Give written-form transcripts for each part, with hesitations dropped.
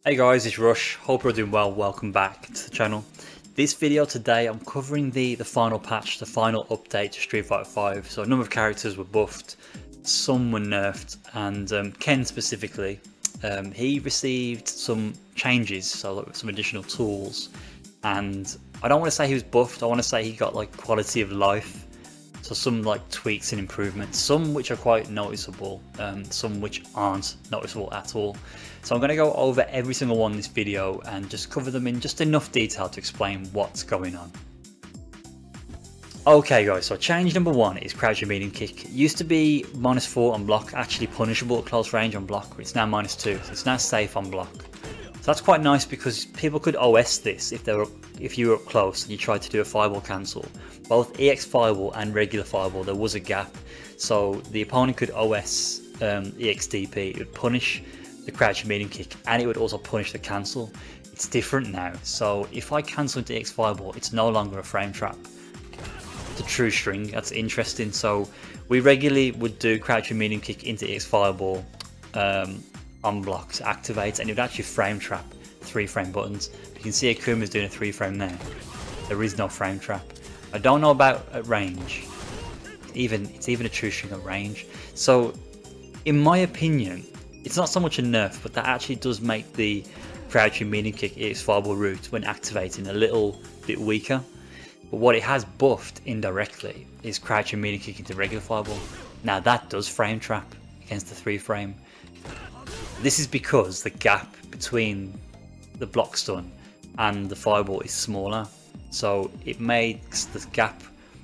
Hey guys, it's Rush. Hope you're doing well. Welcome back to the channel. This video today, I'm covering the final patch, the final update to Street Fighter 5. So a number of characters were buffed, some were nerfed, and Ken specifically, he received some changes, so some additional tools. And I don't want to say he was buffed, I want to say he got like quality of life. So some like tweaks and improvements, some which are quite noticeable, some which aren't noticeable at all. So I'm going to go over every single one in this video and just cover them in just enough detail to explain what's going on. Okay guys, so change number one is crouching medium kick. It used to be -4 on block, actually punishable at close range on block, it's now -2, so it's now safe on block. So that's quite nice because people could OS this if you were up close and you tried to do a fireball cancel. Both EX fireball and regular fireball, there was a gap, so the opponent could OS EX DP. It would punish the crouching medium kick and it would also punish the cancel. It's different now, so if I cancel into EX fireball, it's no longer a frame trap. It's a true string. That's interesting. So we regularly would do crouching medium kick into EX fireball on blocks, activates, and it would actually frame trap 3-frame buttons. You can see Akuma's doing a 3-frame there. There is no frame trap. I don't know about at range. It's even a true string at range. So in my opinion, it's not so much a nerf, but that actually does make the crouching medium kick EX fireball route when activating a little bit weaker. But what it has buffed indirectly is crouching medium kick into regular fireball. Now that does frame trap against the 3-frame. This is because the gap between the block stun and the fireball is smaller, so it makes the gap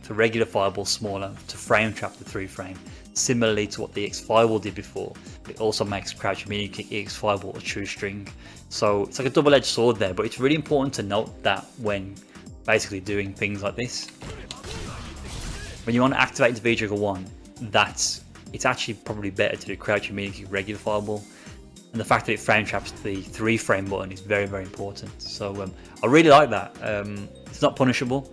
for regular fireball smaller to frame trap the 3-frame, similarly to what the EX fireball did before. But it also makes crouching medium kick EX fireball a true string. So it's like a double-edged sword there, but it's really important to note that when basically doing things like this. When you want to activate into V-Trigger 1, it's actually probably better to do crouching medium kick regular fireball. And the fact that it frame traps the 3-frame button is very, very important. So I really like that. It's not punishable,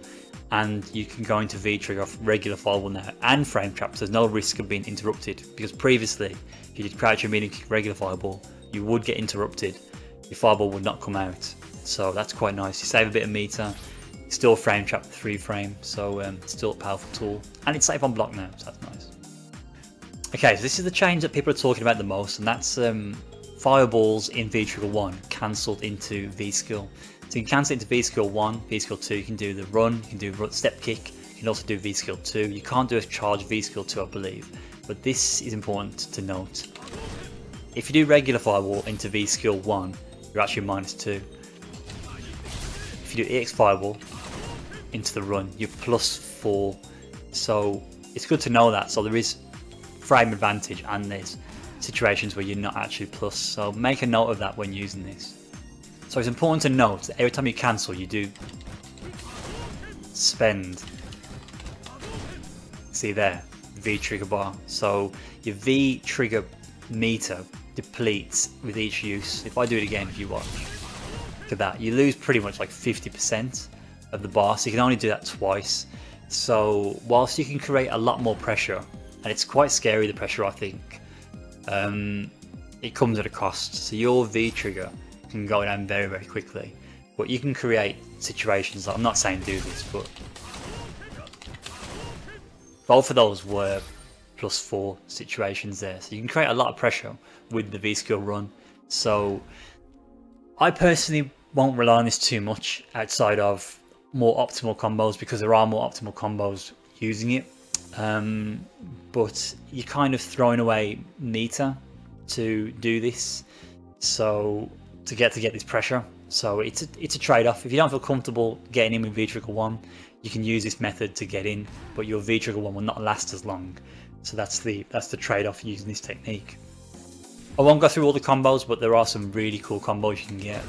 and you can go into V-Trigger off regular fireball now and frame traps. There's no risk of being interrupted, because previously, if you did crouch and medium kick regular fireball, you would get interrupted. Your fireball would not come out. So that's quite nice. You save a bit of meter, you still frame trap the 3-frame, so it's still a powerful tool. And it's safe on block now, so that's nice. Okay, so this is the change that people are talking about the most, and that's fireballs in V-Trigger 1 cancelled into V-Skill. So you can cancel into V-Skill 1, V-Skill 2, you can do the run, you can do step kick, you can also do V-Skill 2. You can't do a charge V-Skill 2, I believe, but this is important to note. If you do regular fireball into V-Skill 1, you're actually -2. If you do EX fireball into the run, you're +4. So it's good to know that. So there is frame advantage and there's situations where you're not actually plus, so make a note of that when using this. So it's important to note that every time you cancel, you do spend, see there, V trigger bar. So your V trigger meter depletes with each use. If I do it again, if you watch, look at that, you lose pretty much like 50% of the bar, so you can only do that twice. So whilst you can create a lot more pressure, and it's quite scary, the pressure, I think, it comes at a cost. So your V trigger can go down very, very quickly, but you can create situations like, I'm not saying do this, but both of those were +4 situations there, so you can create a lot of pressure with the V skill run. So I personally won't rely on this too much outside of more optimal combos, because there are more optimal combos using it. But you're kind of throwing away meter to do this, so to get this pressure. So it's a trade-off. If you don't feel comfortable getting in with V-Trigger 1, you can use this method to get in, but your V-Trigger 1 will not last as long. So that's the trade-off using this technique. I won't go through all the combos, but there are some really cool combos you can get.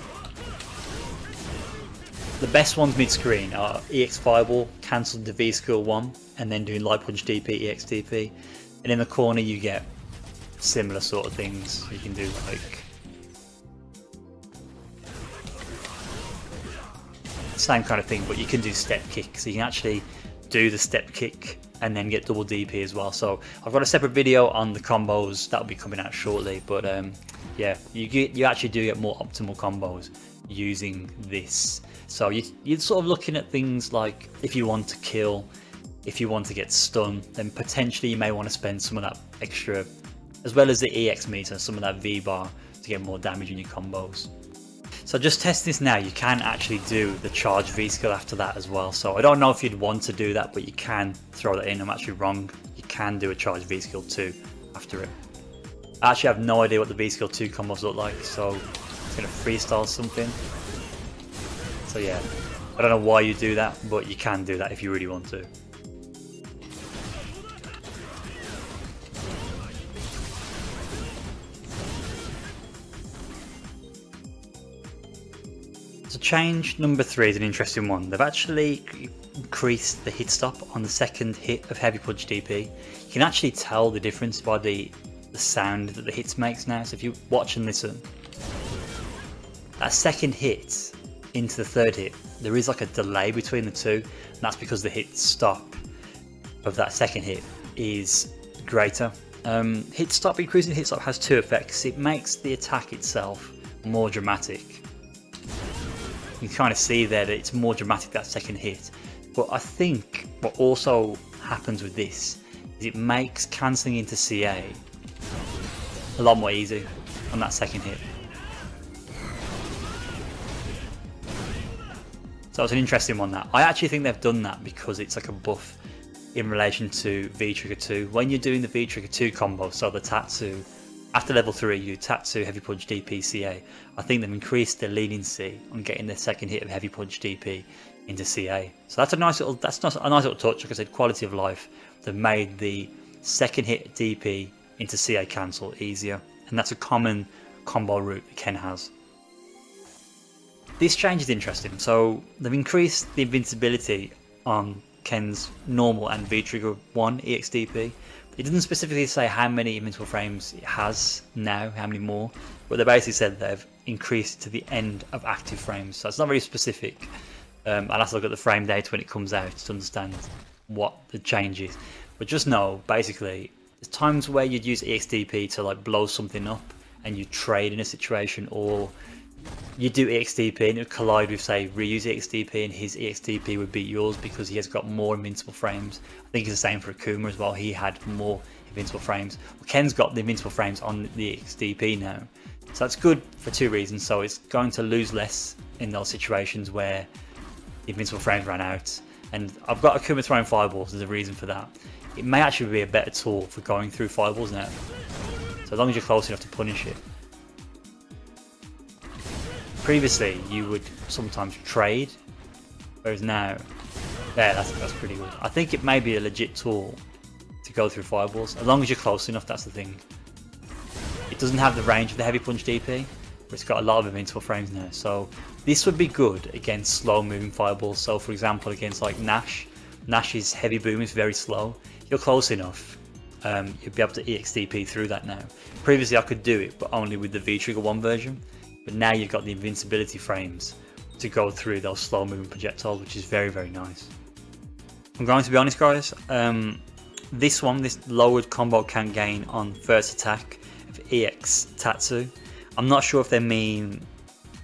The best ones mid-screen are EX Fireball, cancelled to V-Skill 1, and then doing Light Punch DP, EX DP. And in the corner you get similar sort of things. You can do like same kind of thing, but you can do step kick. So you can actually do the step kick and then get double DP as well. So I've got a separate video on the combos that will be coming out shortly, but yeah, you actually do get more optimal combos using this. So you're sort of looking at things like if you want to kill, if you want to get stunned, then potentially you may want to spend some of that extra, as well as the EX meter, some of that V bar to get more damage in your combos. So just test this now, you can actually do the charge V skill after that as well. So I don't know if you'd want to do that, but you can throw that in. I'm actually wrong, you can do a charge V skill 2 after it. I actually have no idea what the V skill 2 combos look like, so I'm going to freestyle something. So yeah, I don't know why you do that, but you can do that if you really want to. So change number 3 is an interesting one. They've actually increased the hit stop on the second hit of heavy punch DP. You can actually tell the difference by the sound that the hits makes now. So if you watch and listen, that second hit into the third hit, there is like a delay between the two, and that's because the hit stop of that second hit is greater. Hit stop, increasing hit stop has 2 effects. It makes the attack itself more dramatic. You can kind of see there that it's more dramatic, that second hit. But I think what also happens with this is it makes cancelling into CA a lot more easy on that second hit. So it's an interesting one, that. I actually think they've done that because it's like a buff in relation to V Trigger 2. When you're doing the V Trigger 2 combo, so the TATSU, after level 3 you do TATSU, Heavy Punch DP, CA. I think they've increased their leniency on getting the second hit of Heavy Punch DP into CA. So that's a nice little touch. Like I said, quality of life. They've made the second hit DP into CA cancel easier, and that's a common combo route that Ken has. This change is interesting. So they've increased the invincibility on Ken's normal and V Trigger 1 EXDP. It doesn't specifically say how many invincible frames it has now, how many more, but they basically said they've increased to the end of active frames. So it's not very specific. I'll have to look at the frame data when it comes out to understand what the change is. But just know, basically, there's times where you'd use EXDP to like blow something up and you trade in a situation, or you do EXDP and it would collide with, say, Ryu's EXDP, and his EXDP would beat yours because he has got more invincible frames. I think it's the same for Akuma as well, he had more invincible frames. Well, Ken's got the invincible frames on the EXDP now, so that's good for 2 reasons. So it's going to lose less in those situations where the invincible frames ran out, and I've got Akuma throwing fireballs, there's a reason for that. It may actually be a better tool for going through fireballs now, so as long as you're close enough to punish it. Previously you would sometimes trade, whereas now, yeah, that's pretty good. I think it may be a legit tool to go through fireballs, as long as you're close enough, that's the thing. It doesn't have the range of the Heavy Punch DP, but it's got a lot of invincible frames now, so this would be good against slow moving fireballs. So for example, against like Nash, Nash's heavy boom is very slow. You're close enough, you'll be able to EXDP through that now. Previously I could do it, but only with the V Trigger 1 version. But now you've got the invincibility frames to go through those slow moving projectiles, which is very, very nice. I'm going to be honest, guys, this lowered combo count gain on first attack of EX TATSU, I'm not sure if they mean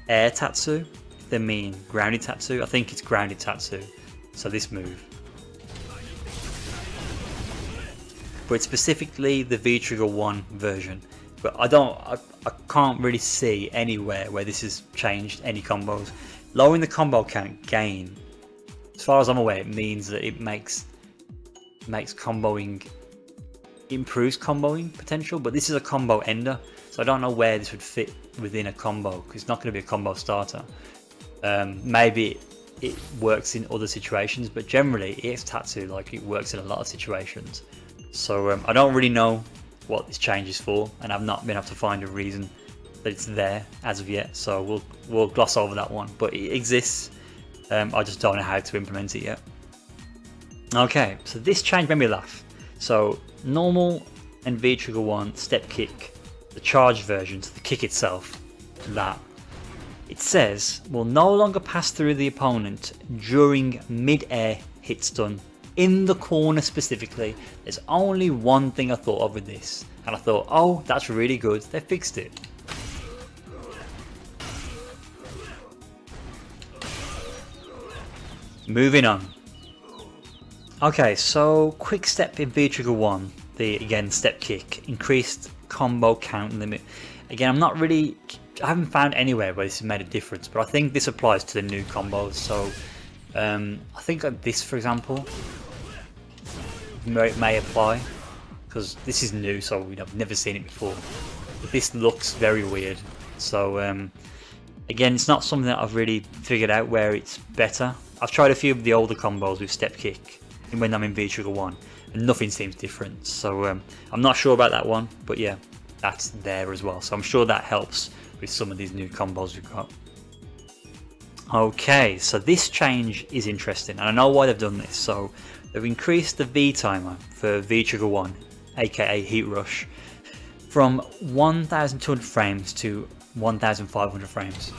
air TATSU, if they mean grounded TATSU. I think it's grounded TATSU, so this move. But it's specifically the V Trigger 1 version. But I can't really see anywhere where this has changed any combos. Lowering the combo count gain, as far as I'm aware, it means that it improves comboing potential, but this is a combo ender, so I don't know where this would fit within a combo, because it's not going to be a combo starter. Maybe it works in other situations, but generally EX TATSU, like, it works in a lot of situations. So I don't really know what this change is for, and I've not been able to find a reason that it's there as of yet, so we'll gloss over that one, but it exists. I just don't know how to implement it yet. Okay, so this change made me laugh. So normal and V Trigger 1 step kick, the charged version, so the kick itself, that it says will no longer pass through the opponent during mid-air hit stun in the corner specifically, there's only one thing I thought of with this, and I thought, oh, that's really good, they fixed it. Moving on. Okay, so quick step in V-Trigger 1, the again step kick, increased combo count limit. Again, I haven't found anywhere where this has made a difference, but I think this applies to the new combos. So I think this, for example, may apply, because this is new, so I've never seen it before. But this looks very weird. So again, it's not something that I've really figured out where it's better. I've tried a few of the older combos with step kick when I'm in V-Trigger 1, and nothing seems different. So I'm not sure about that one, but yeah, that's there as well. So I'm sure that helps with some of these new combos we've got. Okay, so this change is interesting, and I know why they've done this. So they've increased the V timer for V-Trigger 1, aka Heat Rush, from 1200 frames to 1500 frames.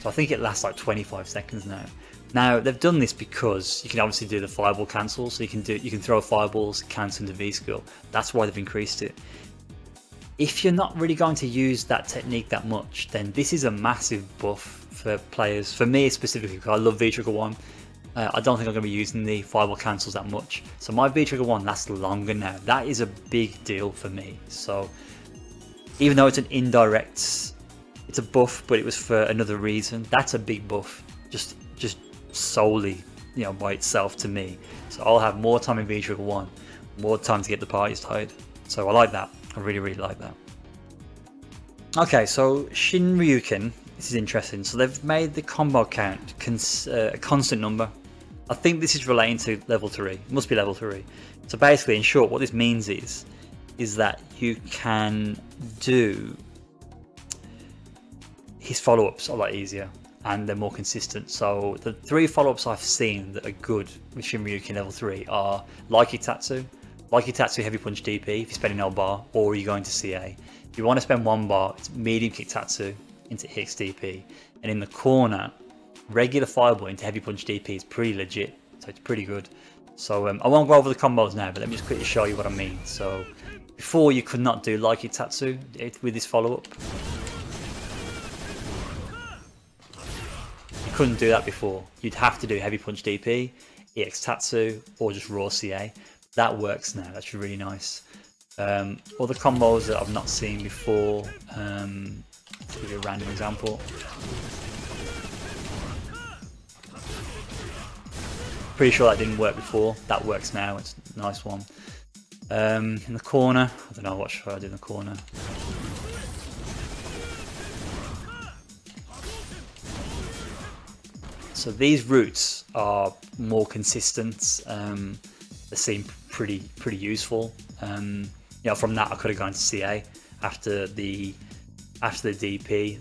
So I think it lasts like 25 seconds now. Now they've done this because you can obviously do the fireball cancel, so you can throw fireballs, cancel into V skill. That's why they've increased it. If you're not really going to use that technique that much, then this is a massive buff for players. For me specifically, because I love V-Trigger 1, I don't think I'm going to be using the fireball cancels that much. So my V-Trigger 1 lasts longer now. That is a big deal for me. So even though it's an indirect, it's a buff, but it was for another reason. That's a big buff, just solely, you know, by itself to me. So I'll have more time in V-Trigger 1, more time to get the party started. So I like that. I really like that. Okay, so SHINRYUKEN, this is interesting. So they've made the combo count a constant number. I think this is relating to level 3. It must be level 3. So basically, in short, what this means is that you can do his follow-ups a lot easier, and they're more consistent. So the 3 follow-ups I've seen that are good with SHINRYUKEN level 3 are TATSU, heavy punch DP if you're spending L bar, or you're going to CA. If you want to spend 1 bar, it's medium kick TATSU into HITSTP, and in the corner, regular fireball into heavy punch DP is pretty legit, so it's pretty good. So I won't go over the combos now, but let me just quickly show you what I mean. So before, you could not do TATSU with this follow-up. You couldn't do that before. You'd have to do heavy punch DP, EX TATSU, or just raw CA. That works now. That's really nice. Other combos that I've not seen before. Let's give you a random example. Pretty sure that didn't work before. That works now. It's a nice one. In the corner, I don't know what should I do in the corner. So these routes are more consistent. They seem pretty useful. You know, from that I could have gone to CA after the DP.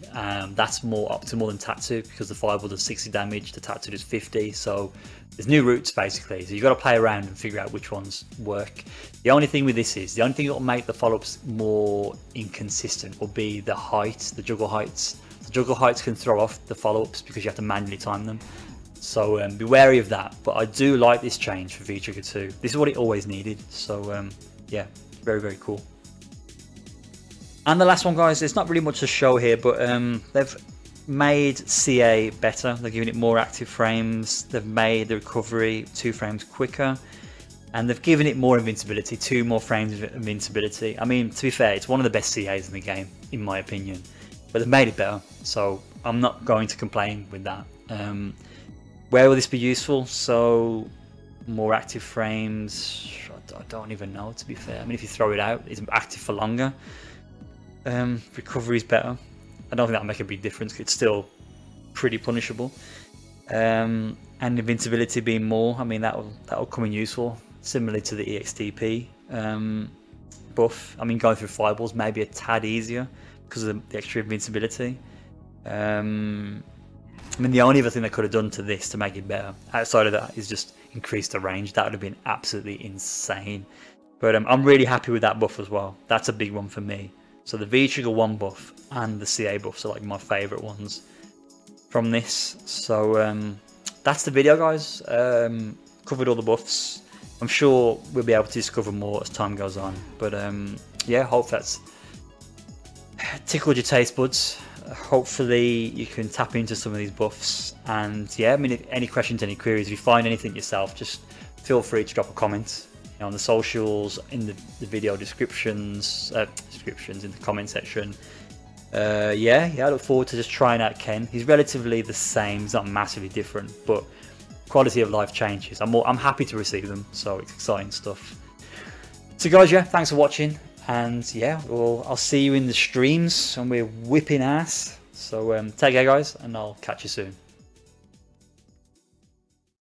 That's more optimal than TATSU because the fireball does 60 damage, the TATSU does 50. So there's new routes basically. So you've got to play around and figure out which ones work. The only thing with this is, the only thing that will make the follow-ups more inconsistent will be the height, the juggle heights. The juggle heights can throw off the follow-ups because you have to manually time them. So be wary of that. But I do like this change for V-Trigger 2. This is what it always needed. So yeah, very cool. And the last one, guys, there's not really much to show here, but they've made CA better. They're giving it more active frames. They've made the recovery 2 frames quicker, and they've given it more invincibility, 2 more frames of invincibility. I mean, to be fair, it's one of the best CAs in the game, in my opinion. But they've made it better, so I'm not going to complain with that. Where will this be useful? So, more active frames, I don't even know, to be fair. I mean, if you throw it out, it's active for longer. Recovery is better. I don't think that'll make a big difference. It's still pretty punishable. And invincibility being more, I mean, that'll come in useful. Similarly to the EXTP buff. I mean, going through fireballs may be a tad easier because of the extra invincibility. I mean, the only other thing they could have done to this to make it better, outside of that, is just increase the range. That would have been absolutely insane. But I'm really happy with that buff as well. That's a big one for me. So the V-Trigger 1 buff and the CA buffs are like my favourite ones from this. So that's the video, guys. covered all the buffs. I'm sure we'll be able to discover more as time goes on. But yeah, hope that's tickled your taste buds. Hopefully you can tap into some of these buffs. And yeah, I mean, if any questions, any queries, if you find anything yourself, just feel free to drop a comment on the socials, in the video descriptions in the comment section. Yeah, I look forward to just trying out Ken. He's relatively the same, he's not massively different, but quality of life changes. I'm happy to receive them, so it's exciting stuff. So guys, yeah, thanks for watching, and yeah, I'll see you in the streams, and we're whipping ass. So take care guys, and I'll catch you soon.